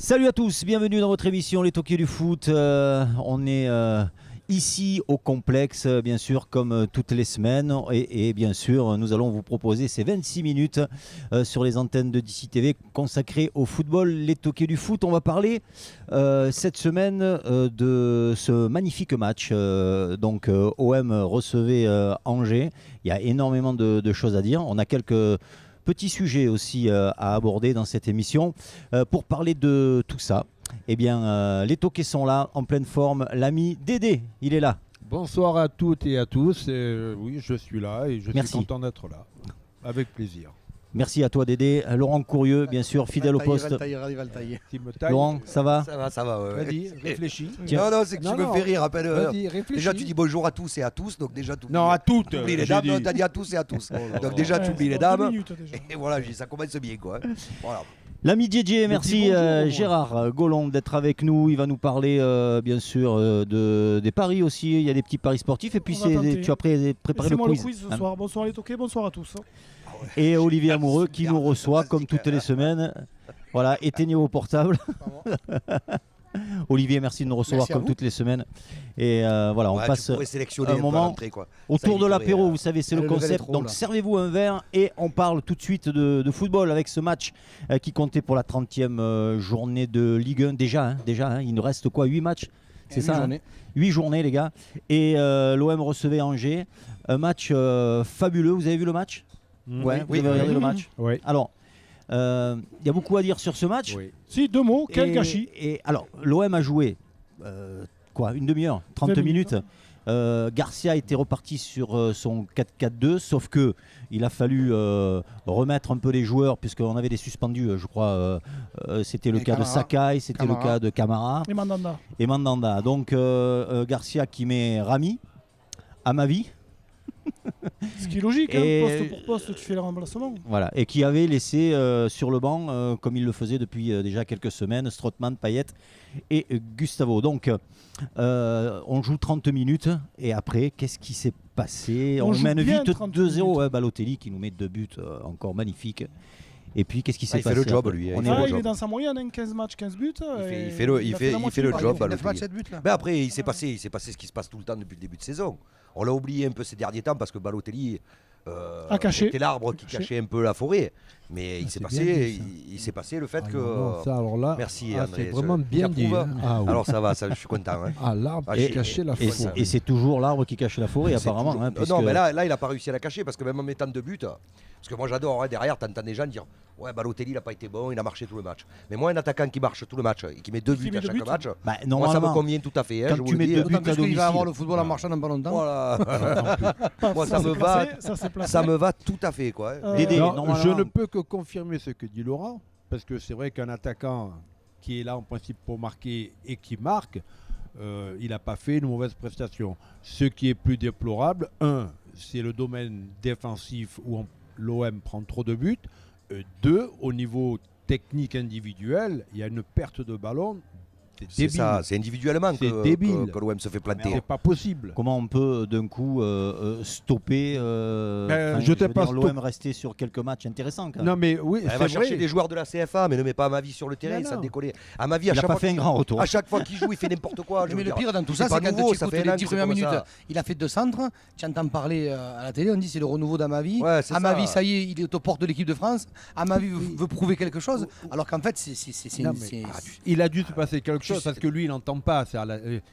Salut à tous, bienvenue dans votre émission Les Toqués du foot. On est ici au complexe, bien sûr, comme toutes les semaines. Et bien sûr, nous allons vous proposer ces 26 minutes sur les antennes de DC TV consacrées au football. Les Toqués du foot, on va parler cette semaine de ce magnifique match. OM recevait Angers. Il y a énormément de choses à dire. On a quelques petits sujets aussi à aborder dans cette émission. Pour parler de tout ça, eh bien, les toqués sont là, en pleine forme. L'ami Dédé, il est là. Bonsoir à toutes et à tous. Oui, je suis là et je suis content d'être là. Avec plaisir. Merci à toi Dédé. Laurent Courrieux, bien sûr, fidèle au poste. Laurent, ça va? Ça va. Ouais. Vas-y, réfléchis. Non, c'est que tu me fais rire. Vas-y, réfléchis. Déjà, tu dis bonjour à tous et à tous, donc déjà tout. Non, à toutes. Tu oublies les dames, non, t'as dit à tous et à tous. Donc déjà, tu oublies les dames. Et voilà, ça commence bien, quoi. Voilà. L'ami DJ, merci Gérard Gollond d'être avec nous. Il va nous parler bien sûr des paris aussi. Il y a des petits paris sportifs. Et puis tu as préparé le quiz. C'est moi le quiz ce soir. Bonsoir les toqués, bonsoir à tous. Et Olivier Amoureux qui nous reçoit comme toutes les semaines. Voilà, éteignez vos portables. Olivier, merci de nous recevoir comme toutes les semaines. Et voilà, on passe un moment autour de l'apéro. Vous savez, c'est le concept. Donc servez-vous un verre et on parle tout de suite de football avec ce match qui comptait pour la 30e journée de Ligue 1. Déjà, il nous reste quoi, 8 matchs? C'est ça, 8 journées les gars. Et l'OM recevait Angers. Un match fabuleux. Vous avez vu le match? Ouais, vous avez regardé le match? Oui. Alors, il y a beaucoup à dire sur ce match. Oui. Si, deux mots, quel gâchis. Et alors, l'OM a joué une demi-heure, 30 minutes. Garcia était reparti sur son 4-4-2, sauf que il a fallu remettre un peu les joueurs, puisqu'on avait des suspendus, je crois. C'était le cas de Sakai, c'était le cas de Camara. Et Mandanda. Donc, Garcia qui met Rami, à ma vie. Ce qui est logique, poste pour poste, tu fais le remplacement. Voilà, et qui avait laissé sur le banc, comme il le faisait depuis déjà quelques semaines, Strootman, Payet et Gustavo. Donc, on joue 30 minutes, et après, qu'est-ce qui s'est passé? On mène vite 2-0, Balotelli qui nous met 2 buts encore magnifiques. Et puis, qu'est-ce qui s'est passé? Il fait le job, lui. Il est dans sa moyenne, 15 matchs, 15 buts. Il fait le job. Mais après, il s'est passé ce qui se passe tout le temps depuis le début de saison. On l'a oublié un peu ces derniers temps parce que Balotelli était l'arbre qui cachait un peu la forêt. Mais il s'est passé le fait que. Ça, alors là, merci André. C'est vraiment bien dit. Alors ça va, je suis content. L'arbre qui cachait la forêt. Et c'est toujours l'arbre qui cache la forêt, apparemment. Non, mais là, il n'a pas réussi à la cacher parce que même en mettant 2 buts. Parce que moi j'adore, derrière, t'entends des gens dire ouais, Balotelli il n'a pas été bon, il a marché tout le match. Mais moi, un attaquant qui marche tout le match et qui met 2 buts à chaque match, moi ça me convient tout à fait. Quand tu mets 2 buts à domicile, il va avoir le football en marchant dans pas longtemps. Voilà. Moi ça me va tout à fait, quoi. Je ne peux que confirmer ce que dit Laurent, parce que c'est vrai qu'un attaquant qui est là en principe pour marquer et qui marque, il n'a pas fait une mauvaise prestation. Ce qui est plus déplorable, c'est le domaine défensif où l'OM prend trop de buts. 2, au niveau technique individuel, il y a une perte de ballon. C'est ça, c'est individuellement que l'OM se fait planter. C'est pas possible. Comment on peut d'un coup stopper l'OM rester sur quelques matchs intéressants quand même. Non mais oui, elle va chercher des joueurs de la CFA, mais ne met pas Amavi sur le terrain, ça décoller. Amavi, il n'a pas fait un grand retour. À chaque fois qu'il joue, il fait n'importe quoi. Mais le pire dans tout ça, c'est quand tu écoutes les 10 premières minutes, il a fait 2 centres, tu entends parler à la télé, on dit c'est le renouveau d'Amavi. Amavi, ça y est, il est aux portes de l'équipe de France. Amavi veut prouver quelque chose, alors qu'en fait, il a dû se passer quelque chose. Parce que lui, il n'entend pas.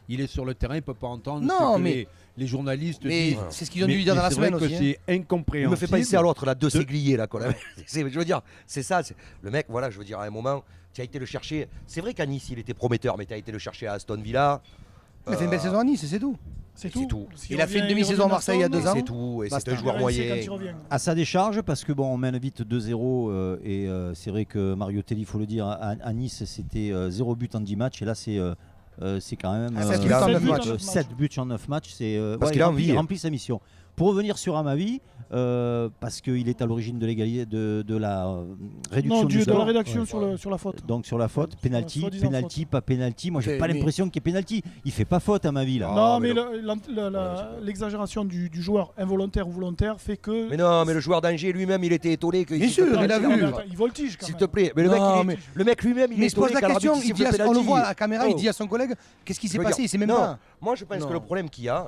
Il est sur le terrain, il ne peut pas entendre les journalistes disent. C'est ce qu'ils ont dû lui dire dans la semaine aussi. C'est incompréhensible. Il me fait penser à l'autre, là, de Séglier. Je veux dire, c'est ça. Le mec, voilà, je veux dire, à un moment, tu as été le chercher. C'est vrai qu'à Nice, il était prometteur, mais tu as été le chercher à Aston Villa. Il a fait une belle saison à Nice, c'est tout. C'est tout. Il a fait une demi-saison à Marseille il y a 2 ans. C'est tout. Et c'est un joueur moyen. À sa décharge, parce que on mène vite 2-0. Et c'est vrai que Mario Telli, il faut le dire, à Nice, c'était 0 but en 10 matchs. Et là, c'est quand même 7 buts en 9 matchs. Parce qu'il a envie. Il remplit sa mission. Pour revenir sur Amavi, parce qu'il est à l'origine de l'égalité de la réduction du de la rédaction sur la faute. Donc sur la faute, penalty, pas penalty. Moi, j'ai pas l'impression qu'il y ait penalty. Il fait pas faute, Amavi là. Non, mais l'exagération du joueur involontaire ou volontaire fait que. Mais non, mais le joueur d'Angers lui-même, il était étonné que. Bien sûr, il a vu. Il voltige quand même. S'il te plaît. Mais le mec lui-même, il est étonné. Mais il se pose la question. On le voit à la caméra, il dit à son collègue, qu'est-ce qui s'est passé? C'est même pas. Moi, je pense que le problème qu'il y a,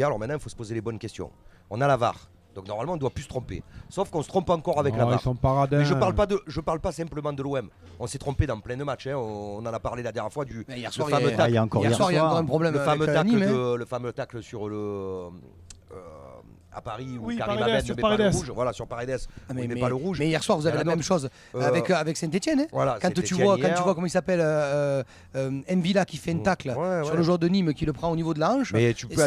alors maintenant, il faut se poser les bonnes questions. On a la VAR. Donc normalement on ne doit plus se tromper. Sauf qu'on se trompe encore avec la VAR. Mais je parle pas simplement de l'OM. On s'est trompé dans plein de matchs. On en a parlé la dernière fois du fameux tacle. Il y a encore un problème. Le fameux tacle sur à Paris où Karim Abed ne met pas le rouge. Voilà, sur Paredes, il met pas le rouge. Mais hier soir, vous avez la même chose avec Saint-Etienne. Quand tu vois comment il s'appelle, Mvila qui fait une tacle sur le joueur de Nîmes qui le prend au niveau de la hanche.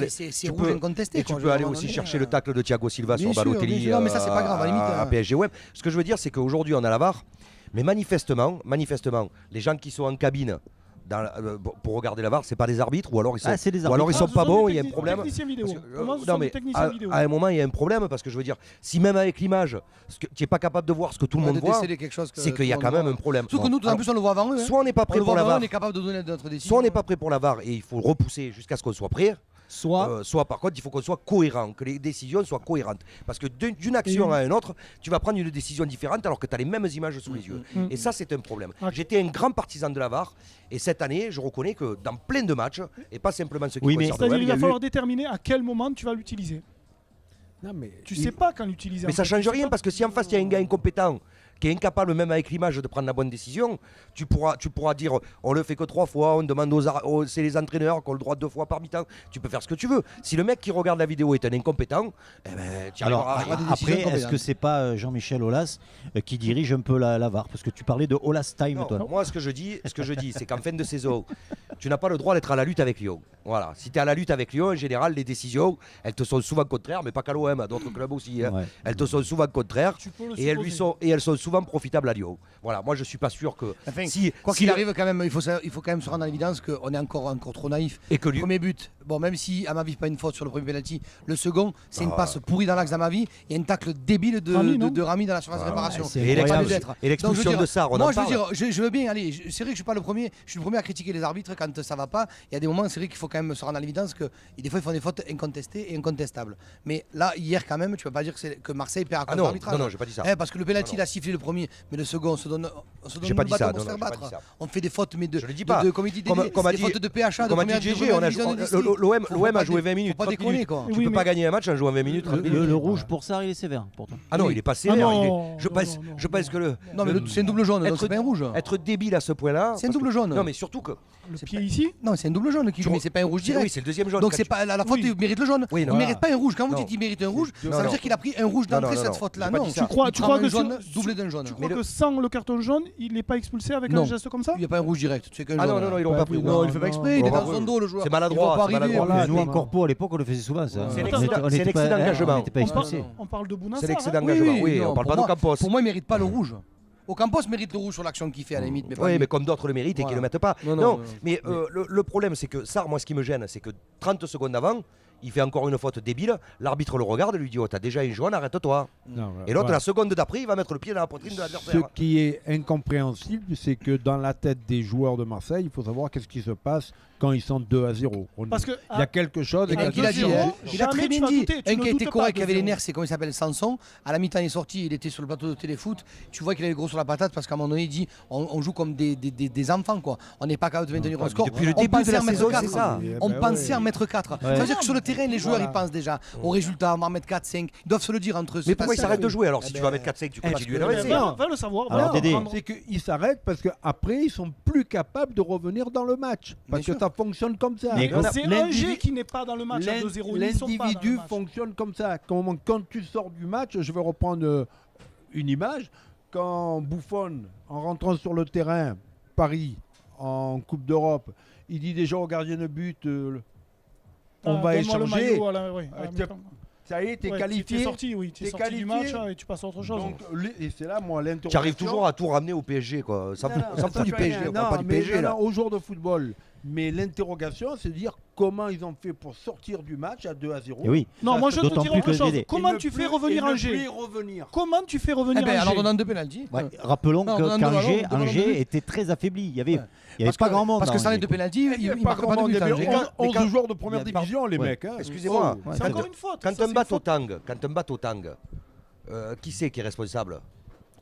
C'est rouge incontesté. Et tu peux aller aussi chercher le tacle de Thiago Silva sur Balotelli. Non, mais ça, c'est pas grave, à la limite. À PSG. Ce que je veux dire, c'est qu'aujourd'hui, on a la VAR. Mais manifestement, les gens qui sont en cabine pour regarder la VAR, c'est pas des arbitres ou alors ils sont pas bons, il y a un problème. Non mais à un moment il y a un problème parce que je veux dire, si même avec l'image, tu es pas capable de voir ce que tout le monde voit, c'est qu'il y a quand même un problème. Surtout que nous, en plus, on le voit avant eux. Soit on n'est pas prêt pour la VAR, on est capable de donner notre décision. Soit on n'est pas prêt pour la VAR et il faut repousser jusqu'à ce qu'on soit prêt. Soit par contre il faut qu'on soit cohérent, que les décisions soient cohérentes. Parce que d'une action à une autre, tu vas prendre une décision différente alors que tu as les mêmes images sous les yeux. Et ça c'est un problème. J'étais un grand partisan de la VAR et cette année je reconnais que dans plein de matchs, et pas simplement ceux qui concernent c'est-à-dire il va falloir déterminer à quel moment tu vas l'utiliser. Tu sais pas quand l'utiliser. Mais ça change rien parce que si en face il y a un gars incompétent qui est incapable même avec l'image de prendre la bonne décision, tu pourras dire on le fait que 3 fois, on demande c'est les entraîneurs qui ont le droit 2 fois par mi-temps. Tu peux faire ce que tu veux. Si le mec qui regarde la vidéo est un incompétent, tu arriveras. Après, est-ce que c'est pas Jean-Michel Aulas qui dirige un peu la VAR? Parce que tu parlais de Aulas Time, toi. Moi, ce que je dis, c'est qu'en fin de saison, tu n'as pas le droit d'être à la lutte avec Lyon. Voilà. Si tu es à la lutte avec Lyon, en général, les décisions, elles te sont souvent contraires, mais pas qu'à l'OM, à d'autres clubs aussi. Elles te sont souvent contraires et elles sont souvent profitables à Lyon. Voilà, moi je suis pas sûr que quoi qu'il arrive quand même, il faut quand même se rendre en évidence qu'on est encore trop naïf. Et que le premier but, bon même si Amavi pas une faute sur le premier penalty, le second c'est une passe pourrie dans l'axe d'Amavi et un tacle débile de Rami dans la surface de réparation. Et l'expulsion de Sarr, moi je veux bien aller. C'est vrai que je suis pas le premier, je suis le premier à critiquer les arbitres quand ça va pas. Il y a des moments, c'est vrai qu'il faut quand même se rendre en évidence que des fois ils font des fautes incontestées et incontestables. Mais là hier quand même, tu peux pas dire que Marseille perd à cause de l'arbitrage. Non, j'ai pas dit ça. Parce que le penalty il a sifflé le premier, mais le second on se donne j'ai pas dit ça. On fait des fautes, mais je le dis pas. des fautes de PHA. Comme a dit GG, l'OM a joué 20 minutes. Pas déconner quoi. Tu peux pas gagner un match en jouant 20 minutes. Le rouge pour ça, il est sévère pourtant. Ah non, il est pas sévère. Je pense que le. Non mais c'est un double jaune, donc c'est pas un rouge. Être débile à ce point-là. C'est un double jaune. Non mais surtout que. Le pied ici. Non, c'est un double jaune qui joue, mais c'est pas un rouge direct. Oui, c'est le deuxième jaune. Donc c'est pas la faute, il mérite le jaune. Il mérite pas un rouge. Quand vous dites qu'il mérite un rouge, ça veut dire qu'il a pris un rouge d'entrée cette faute-là. Non. Tu crois que doublé d'un jaune. Tu crois que sans le carton jaune, il n'est pas expulsé avec un geste comme ça? Il n'y a pas un rouge direct. Ah non, ils l'ont pas pris. Non, il fait pas exprès. Il est dans son dos le joueur. C'est maladroit. Nous en corpo à l'époque, on le faisait souvent ça. C'est l'excès d'engagement. On parle de Bounassar. C'est l'excès d'engagement. Oui, on parle pas de Campos. Pour moi, il mérite pas le rouge. Ocampos mérite le rouge sur l'action qu'il fait à la limite. Oui, mais comme d'autres le méritent et qui le mettent pas. Non, mais le problème, c'est que Sarr, moi, ce qui me gêne, c'est que 30 secondes avant, il fait encore une faute débile. L'arbitre le regarde et lui dit oh, t'as déjà une jaune, arrête-toi. Et l'autre, la seconde d'après, il va mettre le pied dans la poitrine de l'adversaire. Ce qui est incompréhensible, c'est que dans la tête des joueurs de Marseille, il faut savoir qu'est-ce qui se passe quand ils sont 2-0. Parce que il y a quelque chose. Il a très bien dit. Un qui a été correct, qui avait les nerfs, c'est comment il s'appelle, Sanson. À la mi-temps, il est sorti, il était sur le plateau de téléfoot. Tu vois qu'il avait gros sur la patate parce qu'à un moment donné, il dit on joue comme des enfants, quoi. On n'est pas capable de maintenir un score. Depuis le début de la saison, c'est ça. On pensait en mettre 4. Ça veut dire que sur le terrain, les joueurs, ils pensent déjà au résultat, on va en mettre 4-5. Ils doivent se le dire entre eux. Mais pourquoi ils s'arrêtent de jouer alors? Si tu vas mettre 4-5, tu continues à rester. Va le savoir. C'est qu'ils s'arrêtent parce qu'après, ils sont plus capables de revenir dans le match. Parce que ça fonctionne comme ça. C'est Angers qui n'est pas dans le match à 2-0. L'individu fonctionne comme ça. Quand tu sors du match, je vais reprendre une image. Quand Buffon, en rentrant sur le terrain, Paris, en Coupe d'Europe, il dit déjà au gardien de but on va échanger. Ça y est, t'es qualifié. T'es sorti du match et tu passes à autre chose. Donc, et c'est là, moi, l'interrogation. Tu arrives toujours à tout ramener au PSG, quoi. Ça fout du PSG. On parle pas du PSG, là. Au jour de football, Mais l'interrogation, c'est de dire comment ils ont fait pour sortir du match à 2-0. Et oui. Non, moi je te d'autant dire plus autre que chose. les- Comment tu fais revenir Angers Comment tu fais revenir Angers Alors, on donne 2 pénaltys. Rappelons Non, qu'Angers non, était très affaibli. Il y avait Parce pas que- grand monde. Parce que sans les 2 pénaltys, il ne marque pas de but. Angers. 11 joueurs de première division, les mecs. Excusez-moi. C'est encore une faute. Quand on bat au Tang, qui c'est qui est responsable?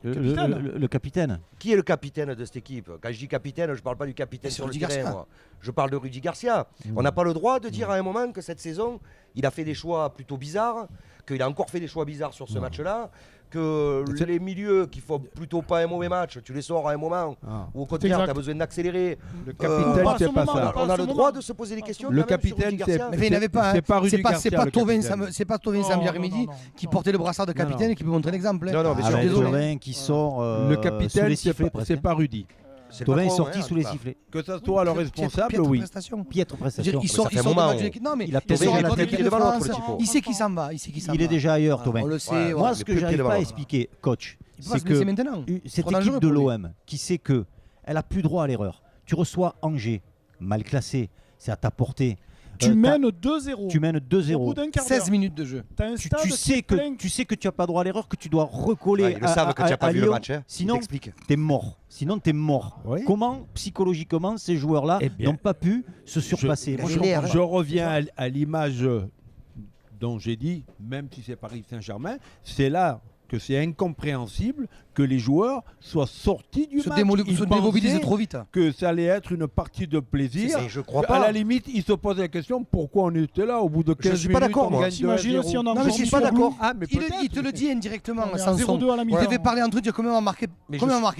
Le capitaine. Qui est le capitaine de cette équipe? Quand je dis capitaine, je ne parle pas du capitaine sur le terrain. Moi. Je parle de Rudy Garcia. On n'a pas le droit de dire à un moment que cette saison, il a fait des choix plutôt bizarres, qu'il a encore fait des choix bizarres sur ce match-là, que les milieux qui font plutôt pas un mauvais match, tu les sors à un moment où au contraire tu as besoin d'accélérer. Le capitaine, c'est pas ça. On a le droit de se poser des questions. Le capitaine, c'est pas Rudy Garcia. C'est pas Tovin samedi après-midi qui non. portait le brassard de capitaine et qui peut montrer l'exemple. Non, mais Avec désolé. Tovin qui sort Le sous capitaine, les c'est sifflets pas, presque. pas Rudy. Tovin est sorti sous les sifflets. Que ça soit le responsable, oui. Piètre prestation. Ils sont moment, Non, mais il a ils sont peut-être en déjà équipe de devant l'autre, France. le typo. Il sait qui s'en va. Il est déjà ailleurs, Tovin. On le sait. Moi, ce que le j'arrive pied pas à devant. expliquer, coach, Il peut pas c'est se blesser que maintenant. cette Trop dangereux équipe de pour lui. l'OM qui sait que elle a plus droit à l'erreur. Tu reçois Angers, mal classé, c'est à ta portée. Tu mènes 2-0. Tu mènes Au 2-0. bout d'un quart d'heure. 16 minutes de jeu. T'as un Tu stade qui sais est plein. que tu n'as pas droit à l'erreur, que tu dois recoller Ils le savent que tu n'as pas vu le Lyon. match. Sinon, T'expliques. t'es mort. Sinon, t'es mort. Oui. Comment, psychologiquement, ces joueurs-là Eh bien, n'ont pas pu se surpasser? Moi, je l'air. comprends Je pas. reviens à l'image dont j'ai dit, même si c'est Paris Saint-Germain, c'est là que c'est incompréhensible que les joueurs soient sortis du match. Ils Se démobiliser pensaient trop vite. que ça allait être une partie de plaisir. Et je crois À pas. la limite, ils se posent la question pourquoi on était là au bout de 15 minutes. suis pas d'accord, on moi. gagne T'imagines 2-0. si on a Non, mais encore je suis mis pas sur d'accord. Blue Ah, mais Il te le dit indirectement, On est à Sanson. 0-2 à la Il mi-temps. devait parler entre eux, dire combien on va marquer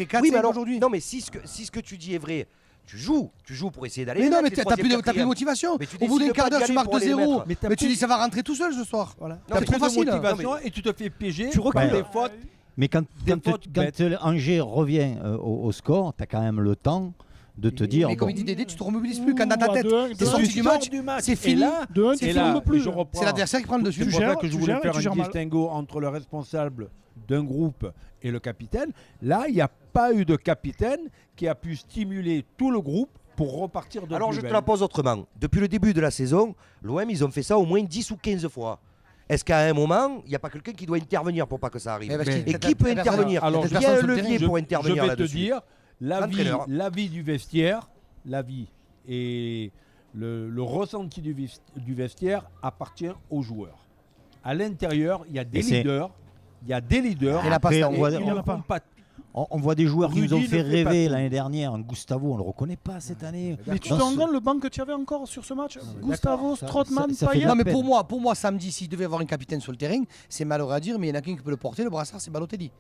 4 Oui, mais alors, aujourd'hui. non, mais si ce que tu dis est vrai, tu joues pour essayer d'aller. Mais non, mettre mais les t'as troisième, plus de quatrième. motivation. Mais tu Au bout décides d'un quart pas d'heure, d'y tu aller marques pour aller les 2-0. mettre. Mais t'as Mais tu plus- dis ça va rentrer tout seul ce soir. Voilà. T'as C'est plus trop de facile. motivation et tu te fais piéger. Tu recules. des fautes. Mais quand fautes bêtes. Angers revient au score, tu as quand même le temps de te dire. Mais comme bon, il dit Dédé, tu te remobilises plus. Quand dans ta Ouh, tête, à 2-1, t'es tu sorti Tu du sors match, c'est Et fini. là, De 1, tu et là, filmes plus. je reprends. C'est l'adversaire qui prend le dessus. C'est pour ça que je voulais gères et faire tu un gères mal. distinguo entre le responsable d'un groupe et le capitaine. Là, il n'y a pas eu de capitaine qui a pu stimuler tout le groupe pour repartir de Alors plus je te belle. la pose autrement. Depuis le début de la saison, l'OM, ils ont fait ça au moins 10 ou 15 fois. Est-ce qu'à un moment, il n'y a pas quelqu'un qui doit intervenir pour pas que ça arrive? Mais parce qu'il- Et qui peut intervenir? Alors, Il y a un personne sur le levier terrain. pour intervenir Je vais te là-dessus. dire, L'entraîneur. l'avis du vestiaire, l'avis et le ressenti du vestiaire appartient aux joueurs. À l'intérieur, il y a des Et c'est- leaders. Il y a des leaders. Et la passe, Après, on on voit- et ils on- ne font pas. on voit des joueurs qui nous ont Rudy fait ne fait pas rêver tout. l'année dernière. Gustavo, on le reconnaît pas cette année. Mais tu Dans te ce- rends compte le banc que tu avais encore sur ce match Gustavo, ça- Strootman, ça fait Payet. de la Non, mais peine. pour moi, samedi, s'il devait avoir un capitaine sur le terrain, c'est malheureux à dire, mais il y en a qu'un qui peut le porter. Le brassard, c'est Balotelli.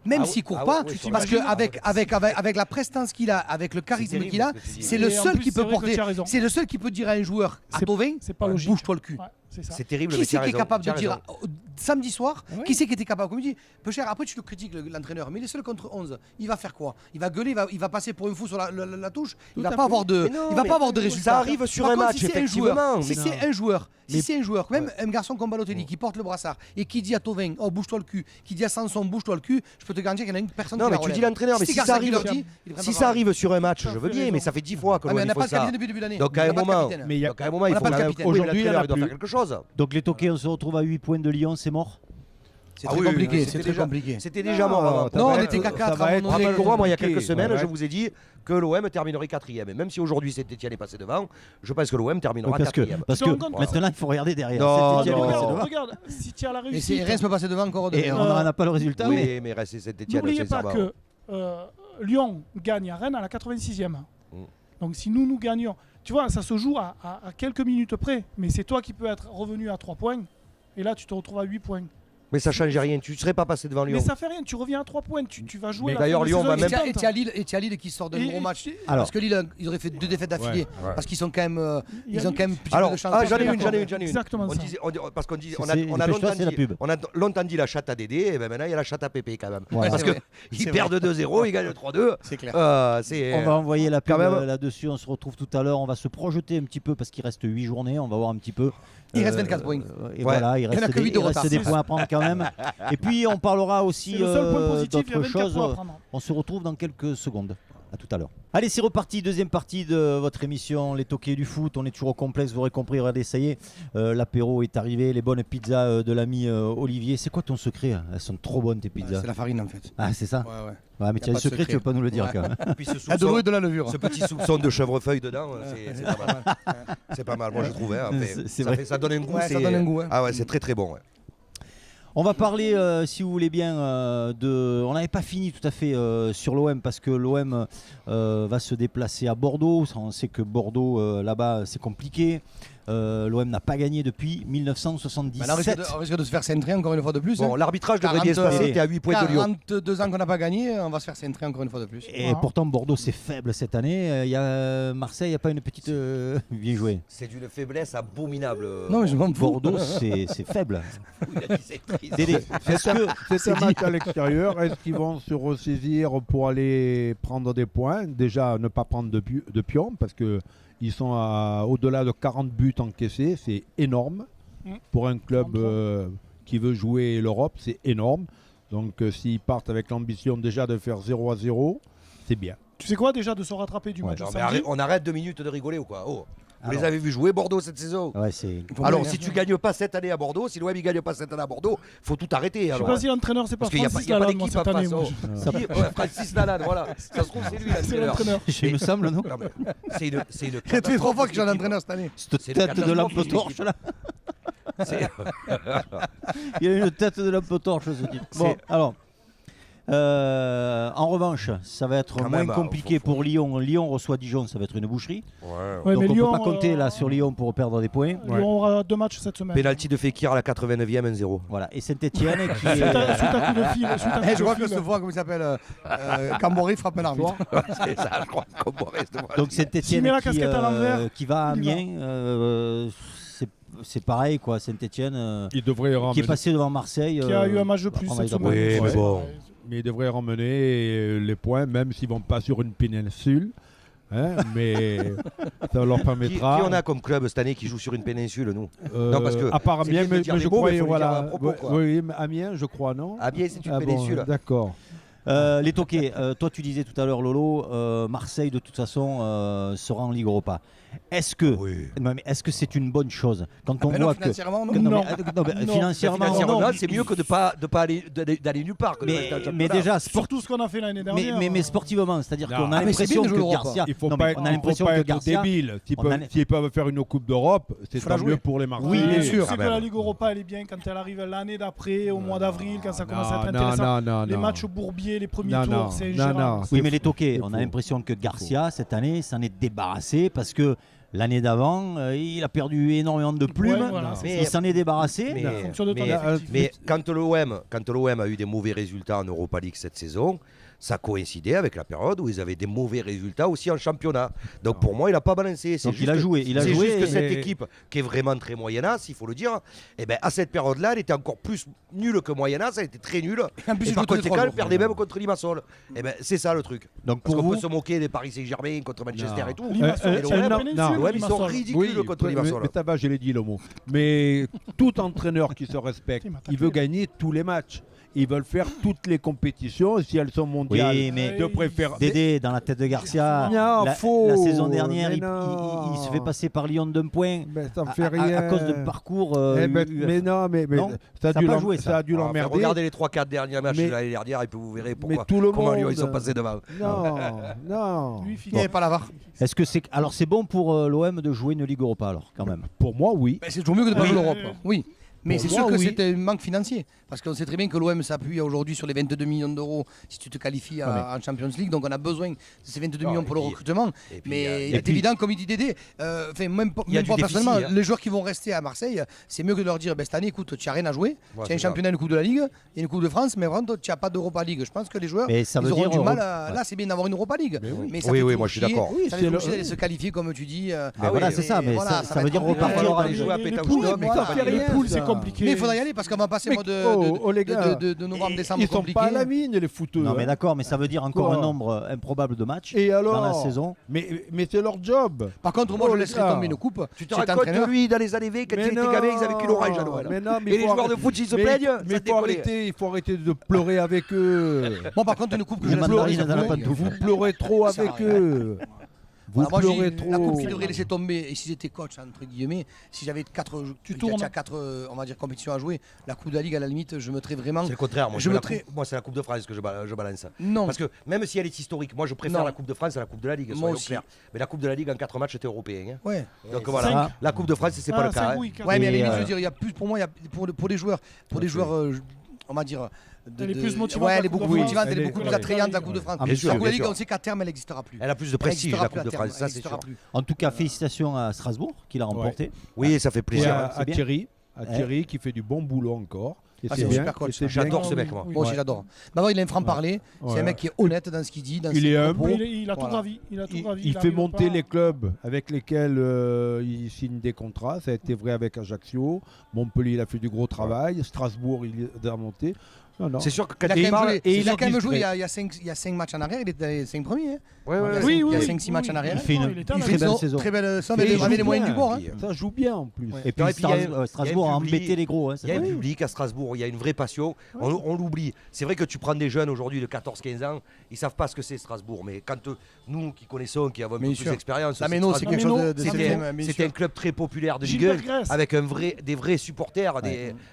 Même Ah s'il oui, court ah pas, oui, oui, parce sur la- qu'avec la prestance qu'il a, avec le charisme terrible qu'il a, ce que tu dis. c'est Et le en seul plus, qui c'est peut vrai que porter. tu as raison. C'est le seul qui peut dire à un joueur, à C'est- Tovin, c'est pas logique. bouge-toi le cul. Ouais, c'est ça. C'est terrible, Qui mais c'est qui est capable tu de as dire raison. samedi soir, Oui. qui c'est qui était capable? Comme il dit, peu cher, après tu le critiques l'entraîneur, mais il est seul contre 11. Il va faire quoi? Il va gueuler, il va passer pour un fou sur la touche. Il Tout va à pas fait. avoir de, Mais non, il va mais pas avoir de ça résultats. arrive sur Par un contre, match, si c'est un effectivement, joueur, si mais c'est un joueur, Mais- si c'est un joueur, même un garçon comme Balotelli qui porte le brassard et qui dit à Tovin, oh bouge-toi le cul, qui dit à Sanson, bouge-toi le cul, je peux te garantir qu'il y en a une personne Non, qui mais la tu relève. dis l'entraîneur, mais c'est si Garcia ça qui arrive- leur dit, il est Si vraiment ça pas arrive sur un match, Ça je fait veux bien, raison. mais ça fait 10 fois que Ah, mais on l'OM n'a pas fait de ça. capitaine depuis le début de l'année. Donc On à un n'a pas de moment, capitaine. Mais il y a- donc à un moment, il On n'a faut pas de quand même capitaine. trouver Aujourd'hui, il y en a l'entraîneur, il doit plus. faire quelque chose. Donc les Tokens, on se retrouve à 8 points de Lyon, c'est mort. C'est Ah très oui, compliqué, oui, c'est c'était très déjà- compliqué. C'était déjà mort avant. Non, on va était être- qu'à ça 4 va à être- mon nom. Rappelle-toi, moi, il y a compliqué. quelques semaines, Ouais. je vous ai dit que l'OM terminerait 4e. Et même si aujourd'hui Saint-Etienne est passé devant, je pense que l'OM terminera Parce que, 4e. parce Tu te que rends compte maintenant, il faut regarder derrière. Non, Saint-Étienne est non. passé devant. Regarde, si tu as la Et réussite. c'est Reims peut passer devant encore. Et on n'a pas le résultat. mais- Oui, mais restez Saint-Etienne. N'oubliez pas que Lyon gagne à Rennes à la 86e. Donc si nous gagnions, tu vois, ça se joue à quelques minutes près. Mais c'est toi qui peux être revenu à 3 points. Et là, tu te retrouves à 8 points. Mais ça change rien, tu ne serais pas passé devant Lyon. Mais ça fait rien, tu reviens à 3 points. Tu vas jouer Mais la d'ailleurs, fin de Lyon saison va Et même tu as- excitante. et tu as Lille qui sort d'un Et- gros et match. tu- Alors, Parce que Lille, ils auraient fait 2 défaites d'affilée. Ouais. Parce qu'ils sont quand même, Il y a ils ont eu- quand même plus Alors, de chance. j'en ai d'accord. une. Exactement On ça. disait, parce qu'on dit, on C'est- a dépêche-toi, longtemps c'est la dit, pub. on a longtemps dit la chatte à Dédé, et ben maintenant il y a la chatte à Pépé quand même. Voilà. Parce C'est vrai. qu'ils C'est perdent 2-0, ils gagnent 3-2. C'est clair. C'est On va envoyer la pub quand même. là-dessus. On se retrouve tout à l'heure. On va se projeter un petit peu parce qu'il reste 8 journées. On va voir un petit peu. Il reste 24 points. Et Ouais. voilà, il Il y en a reste que des, 8 de il reste retard. des points à prendre quand même. Et puis on parlera aussi C'est le seul point positif, il y a d'autres 24 points à choses. prendre. On se retrouve dans quelques secondes. À tout à l'heure. Allez, c'est reparti, deuxième partie de votre émission, les toqués du foot. On est toujours au complexe, vous aurez compris, regardez, ça y est, l'apéro est arrivé, les bonnes pizzas de l'ami Olivier. C'est quoi ton secret? Elles sont trop bonnes tes pizzas. C'est la farine en fait. Ah, c'est ça? Ouais, mais tu as le secret, tu veux pas nous le dire quand même. Et puis de l'eau et de la levure. Ce petit soupçon de chevrefeuille dedans, c'est pas mal. C'est pas mal, moi je trouvais. Ça donne un goût. Ça donne un goût. Ah ouais, c'est très très bon. On va parler, si vous voulez bien, de... On n'avait pas fini tout à fait sur l'OM parce que l'OM va se déplacer à Bordeaux. On sait que Bordeaux, là-bas, c'est compliqué. L'OM n'a pas gagné depuis 1977. On risque de se faire centrer encore une fois de plus. Bon, l'arbitrage devrait bien se passer. T'es à 8 points de Lyon. 42 ans qu'on n'a pas gagné, on va se faire centrer encore une fois de plus. Et pourtant, Bordeaux, c'est faible cette année. Il y a Marseille, il n'y a pas une petite... bien joué. C'est d'une faiblesse abominable. Non, mais je m'en fous. Bordeaux, c'est faible. Dédé, c'est un match à l'extérieur. Est-ce qu'ils vont se ressaisir pour aller prendre des points? Déjà, ne pas prendre de pion parce que ils sont au-delà de 40 buts encaissés, c'est énorme. Pour un club qui veut jouer l'Europe, c'est énorme. Donc s'ils partent avec l'ambition déjà de faire 0-0, c'est bien. Tu sais quoi déjà de se rattraper du match samedi? On arrête 2 minutes de rigoler ou quoi? Vous les avez vus jouer Bordeaux cette saison? Alors si tu gagnes pas cette année à Bordeaux, si l'OM ne gagne pas cette année à Bordeaux, il faut tout arrêter. Je ne sais pas si l'entraîneur c'est pas Francis Lalanne cette année. Francis Lalanne, voilà. Ça se trouve c'est lui l'entraîneur. Il me semble, non? C'est une catastrophe. C'est 3 fois que j'ai un entraîneur cette année. Cette tête de lampe torche là. Il a une tête de lampe torche ce type. Bon, alors... en revanche, ça va être moins compliqué pour Lyon. Lyon reçoit Dijon, ça va être une boucherie. Donc on ne peut pas compter là sur Lyon pour perdre des points. Lyon aura 2 matchs cette semaine. Penalty de Fekir à la 89e, 1-0. Voilà. Et Saint-Etienne qui est... Suite à coup de fil. Je crois que ce fois, comment il s'appelle, Camboré frappe un arbitre. C'est ça, je crois. Donc Saint-Etienne qui va à Amiens. C'est pareil quoi, Saint-Etienne qui est passé devant Marseille. Qui a eu un match de plus cette semaine. Oui, mais bon. Mais ils devraient ramener les points, même s'ils ne vont pas sur une péninsule. Mais ça leur permettra. Qui on a comme club cette année qui joue sur une péninsule, nous? Non, parce que à part Amiens, mais je crois, voilà. Oui, Amiens, je crois, non? Amiens, c'est une péninsule. D'accord. Les toqués, toi tu disais tout à l'heure Lolo, Marseille de toute façon sera en Ligue Europa. Est-ce que c'est une bonne chose quand on voit financièrement, financièrement, c'est mieux que de pas aller d'aller nulle part. Mais déjà surtout ce qu'on a fait l'année dernière. Mais sportivement, c'est-à-dire qu'on a l'impression que Garcia, il faut pas être débile. S'ils peuvent faire une Coupe d'Europe, c'est tant mieux pour les Marseillais. Oui, bien sûr. C'est que la Ligue Europa elle est bien quand elle arrive l'année d'après, au mois d'avril, quand ça commence à être intéressant. Les matchs bourbiers, les premiers tours, c'est ingérable. Oui, mais les toqués, on a l'impression que Garcia cette année s'en est débarrassé parce que l'année d'avant, il a perdu énormément de plumes, mais il s'en est débarrassé. Mais quand l'OM a eu des mauvais résultats en Europa League cette saison, ça coïncidait avec la période où ils avaient des mauvais résultats aussi en championnat. Donc pour moi, il n'a pas balancé. Donc il a joué. C'est juste que cette équipe, qui est vraiment très moyenasse, il faut le dire, à cette période-là, elle était encore plus nulle que moyenasse, elle était très nulle. Et par conséquent, elle perdait même contre Limassol. C'est ça le truc. Donc parce qu'on peut se moquer des Paris Saint-Germain contre Manchester et tout. L'OM, ils sont ridicules contre Limassol. Mais ça va, je l'ai dit le mot. Mais tout entraîneur qui se respecte, il veut gagner tous les matchs. Ils veulent faire toutes les compétitions si elles sont mondiales. Oui, mais Dédé, dans la tête de Garcia, la saison dernière, il se fait passer par Lyon d'un point à cause de parcours. Mais ça a dû l'emmerder. Regardez les 3-4 derniers matchs de l'année dernière et puis vous verrez comment Lyon ils sont passés devant. Non. Il n'y avait pas la VAR. Est-ce que c'est alors c'est bon pour l'OM de jouer une Ligue Europa alors quand même? Pour moi, oui. C'est toujours mieux que de pas jouer l'Europe. Oui. Mais c'est sûr que c'est un manque financier. Parce qu'on sait très bien que l'OM s'appuie aujourd'hui sur les 22 millions d'euros si tu te qualifies en Champions League. Donc on a besoin de ces 22 millions pour le recrutement. Mais il est évident, comme il dit Dédé, même pas personnellement, les joueurs qui vont rester à Marseille, c'est mieux que de leur dire cette année, écoute, tu n'as rien à jouer. Tu as un championnat, une Coupe de la Ligue et une Coupe de France, mais vraiment, tu n'as pas d'Europa League. Je pense que les joueurs ils auront du mal. Là, c'est bien d'avoir une Europa League. Mais ça moi je suis d'accord. Ça fait aussi d'aller se qualifier, comme tu dis. Voilà, c'est ça. Mais ça veut dire repartir dans les joueurs à pétanque. Les poules, c'est compliqué. Mais il faudra y aller parce qu'on va passer de novembre, décembre. Ils sont pas à la mine, les footeux. Non, mais d'accord, mais ça veut dire encore un nombre improbable de matchs dans la saison. Mais c'est leur job. Par contre, moi, je laisserai tomber une coupe. Tu te racontes, lui, dans les années V, quand il était gamin, ils avaient qu'une orange à Noël. Et les joueurs de foot, s'ils se plaignent, mais il faut arrêter de pleurer avec eux. Bon, par contre, une coupe que je vous pleurez trop avec eux. Vous pleurez trop. La coupe qui devrait laisser tomber, et si j'étais coach, entre guillemets, si j'avais 4 on va dire, compétitions à jouer, la Coupe de la Ligue, à la limite, je mettrais vraiment. C'est le contraire, moi c'est la Coupe de France que je balance. Non. Parce que même si elle est historique, moi je préfère la Coupe de France à la Coupe de la Ligue, soyons clairs. Mais la Coupe de la Ligue en 4 matchs, c'était européen. Ouais. Donc voilà, la Coupe de France, c'est pas le cas. Ouais, mais à la limite, je veux dire, il y a plus, pour moi, pour les joueurs, on va dire. Elle est plus motivante. Ouais, elle est beaucoup plus motivante, elle est beaucoup plus attrayante, la Coupe de France. La Coupe de la Ligue, on sait qu'à terme, elle n'existera plus. Elle a plus de prestige, la Coupe de France, ça c'est sûr. En tout cas, félicitations à Strasbourg qui l'a remporté. Oui, ça fait plaisir. À Thierry qui fait du bon boulot encore. C'est un super coach. J'adore ce mec, moi. Moi aussi, j'adore. D'abord, il a un franc-parler. C'est un mec qui est honnête dans ce qu'il dit. Il est humble. Il a tout gravi. Il fait monter les clubs avec lesquels il signe des contrats. Ça a été vrai avec Ajaccio. Montpellier, il a fait du gros travail. Strasbourg, il a monté. C'est sûr que quand il a quand même joué il y a 5 matchs en arrière, il était 5 premiers. Oui, il y a 5-6 matchs en arrière. Il fait une très belle saison. Très belle somme, avec les moyens du bord. Ça joue bien en plus. Et puis Strasbourg a embêté les gros. Il y a un public à Strasbourg, il y a une vraie passion. On l'oublie. C'est vrai que tu prends des jeunes aujourd'hui de 14-15 ans, ils savent pas ce que c'est Strasbourg. Mais quand nous qui connaissons, qui avons un peu plus d'expérience, c'était un club très populaire de Ligue 1 avec des vrais supporters.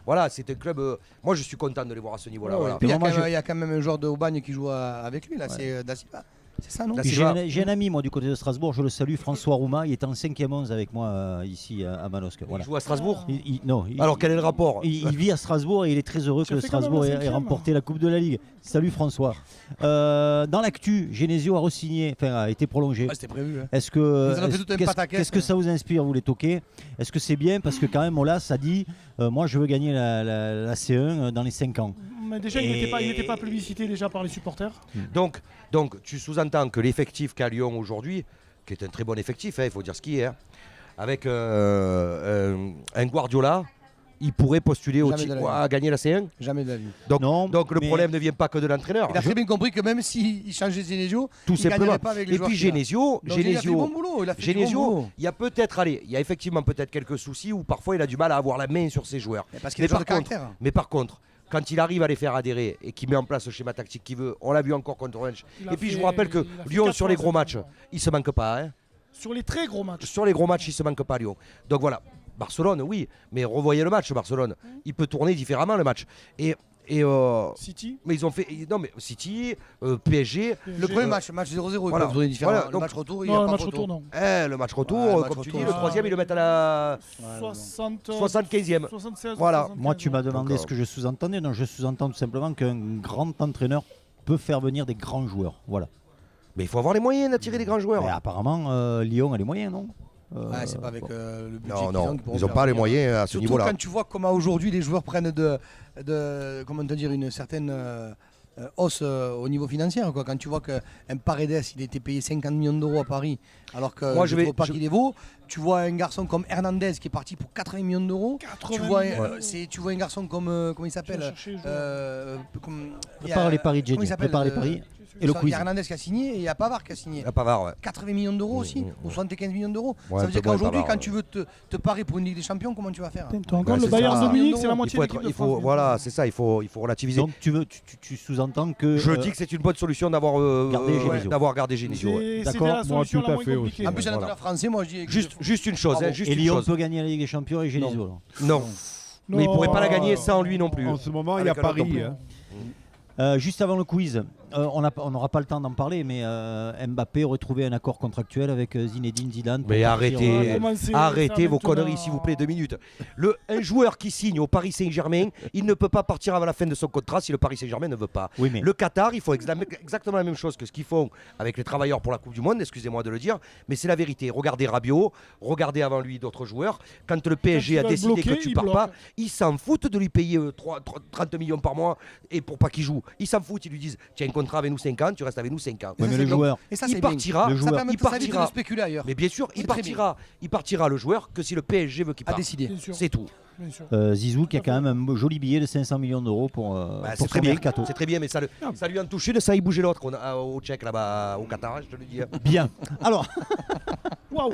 Voilà, c'est un club. Moi, je suis content de les voir à ce niveau. Il y a quand même un joueur de Aubagne qui joue avec lui, là, c'est Daciva. C'est ça, non? J'ai un ami, moi, du côté de Strasbourg, je le salue, François Rouma, il est en 5e 11 avec moi ici à Manosque. Il joue à Strasbourg? Non. Alors quel est le rapport? Il vit à Strasbourg et il est très heureux que Strasbourg ait remporté la Coupe de la Ligue. Salut François. Dans l'actu, Genesio a re-signé, a été prolongé. C'était prévu. Qu'est-ce que ça vous inspire, vous les toqués? Est-ce que c'est bien? Parce que quand même, Olas a dit, moi je veux gagner la C1 dans les 5 ans. Mais déjà, il n'était pas plébiscité déjà par les supporters. Donc tu sous-entends que l'effectif qu'a Lyon aujourd'hui, qui est un très bon effectif, il faut dire ce qui est, avec un Guardiola, il pourrait postuler à gagner la C1. Jamais de la vie. Donc le problème ne vient pas que de l'entraîneur. Il a très bien compris que même s'il changeait Genesio, tout il ne gagnerait pas avec les joueurs. Et puis Genesio, il y a peut-être, il y a effectivement peut-être quelques soucis où parfois il a du mal à avoir la main sur ses joueurs. Parce qu'il a de caractère. Mais par contre, quand il arrive à les faire adhérer et qu'il met en place le schéma tactique qu'il veut, on l'a vu encore contre Orange. Et puis je vous rappelle que Lyon, sur les gros matchs, il se manque pas. Sur les très gros matchs. Sur les gros matchs, il se manque pas Lyon. Donc voilà, Barcelone, oui, mais revoyez le match, Barcelone. Il peut tourner différemment le match. Et City. Mais ils ont fait. Non, mais City, PSG. Le premier match 0-0, ils peuvent tourner différemment. Le match retour, il n'y a pas photo. Non. Le match retour, comme tu dis, le troisième, ils le mettent à la 75e. Voilà. Moi, tu m'as demandé ce que je sous-entendais. Non, je sous-entends tout simplement qu'un grand entraîneur peut faire venir des grands joueurs. Voilà. Mais il faut avoir les moyens d'attirer des grands joueurs. Mais apparemment, Lyon a les moyens, non? C'est pas avec le budget ils n'ont pas les moyens à ce niveau-là. Quand tu vois comment aujourd'hui les joueurs prennent comment te dire, une certaine hausse au niveau financier. Quand tu vois qu'un Paredes, il était payé 50 millions d'euros à Paris, alors que je ne vois pas qu'il les vaut. Tu vois un garçon comme Hernandez qui est parti pour 80 millions d'euros. Tu vois un garçon comme, comment il s'appelle Prépare les paris, Jenny. Prépare les paris. Et le quiz. Il y a Hernandez qui a signé et il y a Pavard qui a signé. Pavard, ouais. 80 millions d'euros aussi, ou 75 millions d'euros. Ça veut dire qu'aujourd'hui, quand tu veux te parer pour une Ligue des Champions, comment tu vas faire? Encore le Bayern de Munich, c'est la moitié de l'équipe de France. Voilà, c'est ça, il faut relativiser. Donc tu sous-entends que... Je dis que c'est une bonne solution d'avoir gardé Genesio. D'accord, moi tout à fait aussi. En plus, un entraîneur français, moi je dis... Juste une chose. Et Lyon peut gagner la Ligue des Champions et Genesio. Non. Mais il ne pourrait pas la gagner sans lui non plus. En ce moment, il y a Paris. Juste avant le quiz, on n'aura pas le temps d'en parler, mais Mbappé aurait trouvé un accord contractuel avec Zinedine Zidane. Mais arrêtez vos conneries, s'il vous plaît, 2 minutes. Un joueur qui signe au Paris Saint-Germain, il ne peut pas partir avant la fin de son contrat si le Paris Saint-Germain ne veut pas. Oui, mais... Le Qatar, il faut exactement la même chose que ce qu'ils font avec les travailleurs pour la Coupe du Monde, excusez-moi de le dire, mais c'est la vérité. Regardez Rabiot, regardez avant lui d'autres joueurs. Quand le PSG a décidé que tu ne pars pas, ils s'en foutent de lui payer 30 millions par mois et pour pas qu'il joue. Ils s'en foutent, ils lui disent tu as un contrat avec nous 5 ans, tu restes avec nous 5 ans. Oui, mais le joueur, et ça, il partira. Ça permet de spéculer ailleurs. Mais bien sûr, il partira le joueur que si le PSG veut qu'il parte. À décider. C'est tout. Zizou qui a quand même un joli billet de 500 millions d'euros pour c'est très bien. Mercato. C'est très bien, mais ça lui en touche une, ça y bougeait l'autre au Tchèque là-bas, au Qatar, je te le dis. Bien. Alors. Waouh.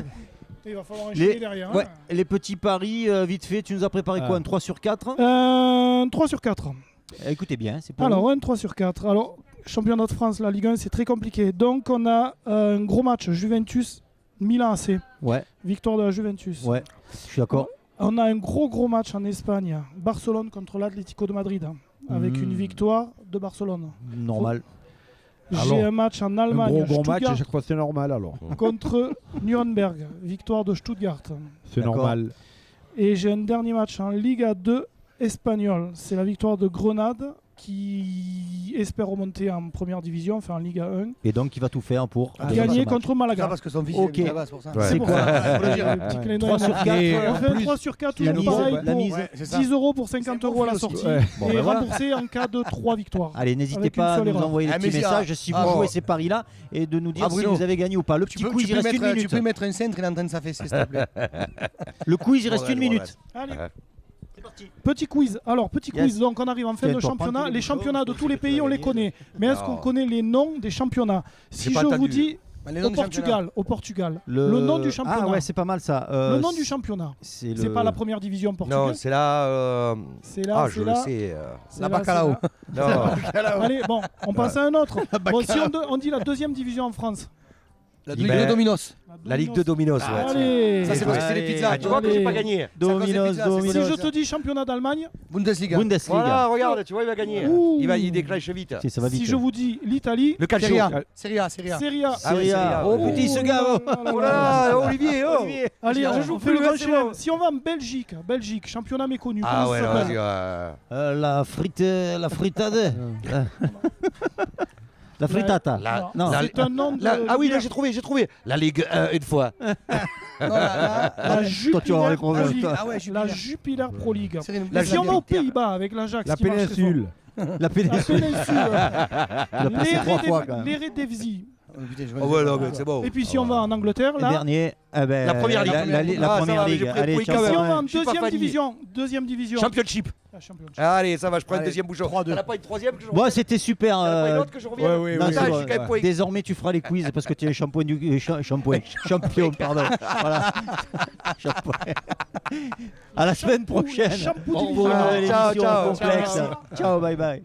Il va falloir enchaîner derrière. Ouais, les petits paris, vite fait, tu nous as préparé quoi, un 3 sur 4 Un 3 sur 4. Écoutez bien, c'est pour Alors, un 3 sur 4. Alors, championnat de France, la Ligue 1, c'est très compliqué. Donc, on a un gros match, Juventus-Milan AC. Ouais. Victoire de la Juventus. Ouais, je suis d'accord. On a un gros match en Espagne. Barcelone contre l'Atlético de Madrid. Avec une victoire de Barcelone. Normal. J'ai un match en Allemagne. Un gros match, à chaque fois c'est normal alors. Contre Nuremberg, victoire de Stuttgart. C'est normal. Et j'ai un dernier match en Liga 2 espagnole. C'est la victoire de Grenade qui espère remonter en première division, enfin en Liga 1. Et donc il va tout faire pour gagner contre Malaga. Ça parce que son fils est là-bas, c'est pour ça. C'est quoi 3 sur 4. On fait un 3 sur 4 toujours pareil pour 10 € pour 50 € à la sortie. Et remboursé en cas de 3 victoires. Allez, n'hésitez pas à nous envoyer des petits messages si vous jouez ces paris-là et de nous dire si vous avez gagné ou pas. Le petit quiz, il reste une minute. Tu peux mettre un centre, il est en train de s'affaisser, s'il te plaît. Le quiz, il reste une minute. Allez. Petit quiz. Alors, petit quiz. Donc, on arrive en fin de championnat. Les championnats de tous les pays, on les connaît. Mais est-ce qu'on connaît les noms des championnats? Si je vous dis au Portugal, le nom du championnat. Ah ouais, c'est pas mal ça. Le nom du championnat. C'est pas la première division portugaise. Non, c'est là. Ah, je le sais. La Bacalao. Allez, bon, on passe à un autre. Bon, si on dit la deuxième division en France. La Ligue de Dominos. La Ligue de Dominos, ouais. Allez. Ça, c'est parce que c'est les pizzas. Tu vois que j'ai pas gagné. Dominos. Si je te dis championnat d'Allemagne. Bundesliga. Voilà, regarde, tu vois, il va gagner. Il déclenche vite. Ça va vite. Si je vous dis l'Italie. Le calcio. Serie A. Oh, petit ce gars. Oh là, Olivier. Allez, je fais le grand chelem. Si on va en Belgique, championnat méconnu. Ah ouais, la fritade. La frittata. C'est un nom de... Ah oui, là j'ai trouvé. La Ligue 1 une fois. La Jupiler Pro League. La Jupiler Pro League. Si on va aux Pays-Bas avec l'Ajax, la péninsule. La péninsule. L'Eredivisie. Oh ouais, non, mais c'est bon. Et puis si on va en Angleterre, là... Dernier, la première ligue. La première ligue. Allez, si on va en deuxième division. Championship. Allez, ça va, je prends une deuxième bouchon. T'en as pas une troisième que je Bon, c'était super. Pas une autre que je revienne. Oui. Désormais, tu feras les quiz parce que tu es champion, pardon. Voilà. À la semaine prochaine. Pour une nouvelle émission complexe. Ciao, bye bye.